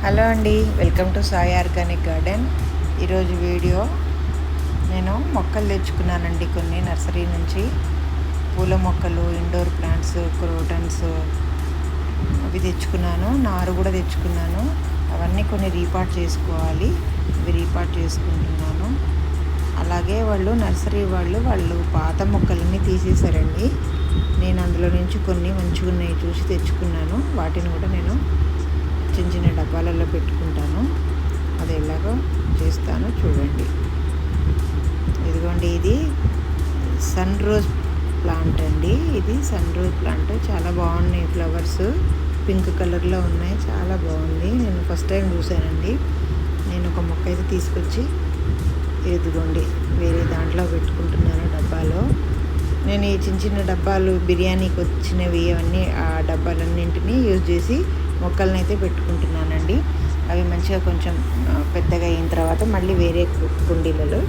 Hello అండి, welcome to Sai organic garden. ఈరోజు video నేను మొక్కలు తెచ్చుకున్నానండి. కొన్ని నర్సరీ నుంచి పూల మొక్కలు, ఇండోర్ ప్లాంట్స్, క్రోటన్స్ అవి తెచ్చుకున్నాను. నారు కూడా తెచ్చుకున్నాను. అవన్నీ కొన్ని రీపాట్ చేసుకోవాలి. ఇవి రీపాట్ చేసుకుంటున్నాను. అలాగే నర్సరీ వాళ్ళు పాత మొక్కలన్నీ తీసేశారండి. నేను అందులో నుంచి కొన్ని మంచిగా ఉన్నాయి చూసి తెచ్చుకున్నాను. వాటిని కూడా నేను చిన్న చిన్న డబ్బాలలో పెట్టుకుంటాను. అది ఎలాగో చేస్తాను చూడండి. ఇదిగోండి, ఇది సన్ రోజ్ ప్లాంట్ అండి. ఇది సన్ రోజ్ ప్లాంట్ చాలా బాగున్నాయి. ఫ్లవర్స్ పింక్ కలర్లో ఉన్నాయి. చాలా బాగుంది. నేను ఫస్ట్ టైం చూశానండి. నేను ఒక మొక్క అయితే తీసుకొచ్చి ఇదిగోండి వేరే దాంట్లో పెట్టుకుంటున్నాను డబ్బాలో. నేను ఈ చిన్న చిన్న డబ్బాలు బిర్యానీకి వచ్చినవి అవన్నీ ఆ డబ్బాలన్నింటినీ యూజ్ చేసి మొక్కలను అయితే పెట్టుకుంటున్నానండి. అవి మంచిగా కొంచెం పెద్దగా అయిన తర్వాత మళ్ళీ వేరే కుండీలలో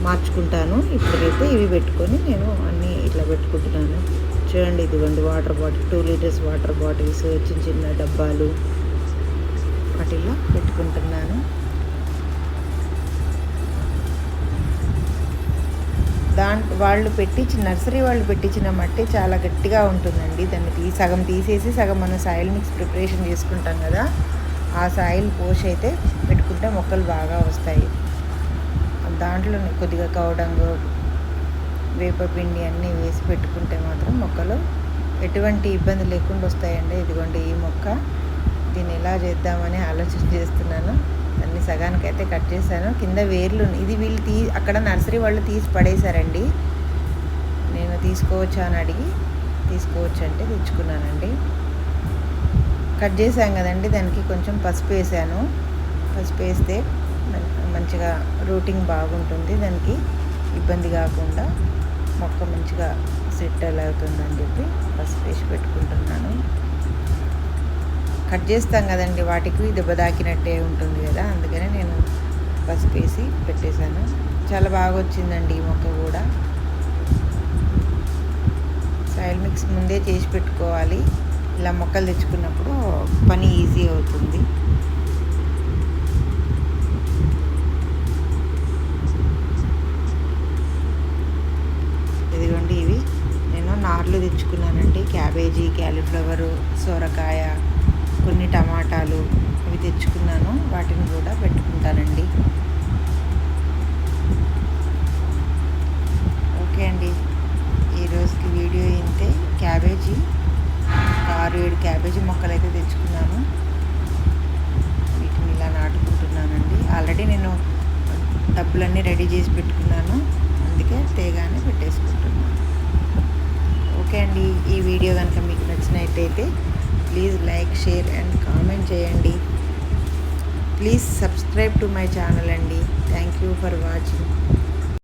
మార్చుకుంటాను. ఇప్పుడైతే ఇవి పెట్టుకొని నేను అన్నీ ఇట్లా పెట్టుకుంటున్నాను. చూడండి, ఇదిగోండి water bottle, 2 litres water bottles, చిన్న చిన్న డబ్బాలు వాటిల్లో పెట్టుకుంటున్నాను. నర్సరీ వాళ్ళు పెట్టించిన మట్టి చాలా గట్టిగా ఉంటుందండి. దాన్ని సగం తీసేసి సగం మనం సాయిల్ మిక్స్ ప్రిపరేషన్ చేసుకుంటాం కదా, ఆ సాయిల్ పోసి అయితే పెట్టుకుంటే మొక్కలు బాగా వస్తాయి. దాంట్లో కొద్దిగా కౌడంగు, వేపపిండి అన్నీ వేసి పెట్టుకుంటే మాత్రం మొక్కలు ఎటువంటి ఇబ్బంది లేకుండా వస్తాయండి. ఇదిగోండి ఈ మొక్క, దీన్ని ఎలా చేద్దామని ఆలోచన చేస్తున్నాను. దాన్ని సగానికైతే కట్ చేశాను. కింద వేర్లు ఇది వీళ్ళు అక్కడ నర్సరీ వాళ్ళు తీసి పడేశారండి. నేను తీసుకోవచ్చా అని అడిగి తీసుకోవచ్చు అంటే తెచ్చుకున్నానండి. కట్ చేశాం కదండి, దానికి కొంచెం పసుపు వేసాను. పసుపు వేస్తే మంచిగా రూటింగ్ బాగుంటుంది, దానికి ఇబ్బంది కాకుండా మొక్క మంచిగా సెటిల్ అవుతుందని చెప్పి పసుపు వేసి పెట్టుకుంటున్నాను. కట్ చేస్తాం కదండి, వాటికి దెబ్బ తాకినట్టే ఉంటుంది కదా, అందుకనే నేను పసుపు వేసి పెట్టేశాను. చాలా బాగా వచ్చిందండి ఈ మొక్క కూడా. సాయిల్ మిక్స్ ముందే చేసి పెట్టుకోవాలి. ఇలా మొక్కలు తెచ్చుకున్నప్పుడు పని ఈజీ అవుతుంది. ఇదిగోండి, ఇవి నేను నార్లు తెచ్చుకున్నానండి. క్యాబేజీ, క్యాలీఫ్లవరు, సొరకాయ, కొన్ని టమాటాలు అవి తెచ్చుకున్నాను. వాటిని కూడా పెట్టుకుంటానండి. ఓకే అండి, ఈరోజుకి వీడియో ఇంతే. క్యాబేజీ 6-7 క్యాబేజీ మొక్కలు అయితే తెచ్చుకున్నాను. వీటిని ఇలా నాటుకుంటున్నానండి. ఆల్రెడీ నేను డబ్బులన్నీ రెడీ చేసి పెట్టుకున్నాను, అందుకే తేగానే పెట్టేసుకుంటున్నాను. ఓకే అండి, ఈ వీడియో కనుక మీకు నచ్చినట్టయితే please like, share and comment చేయండి. Please subscribe to my channel అండి. Thank you for watching.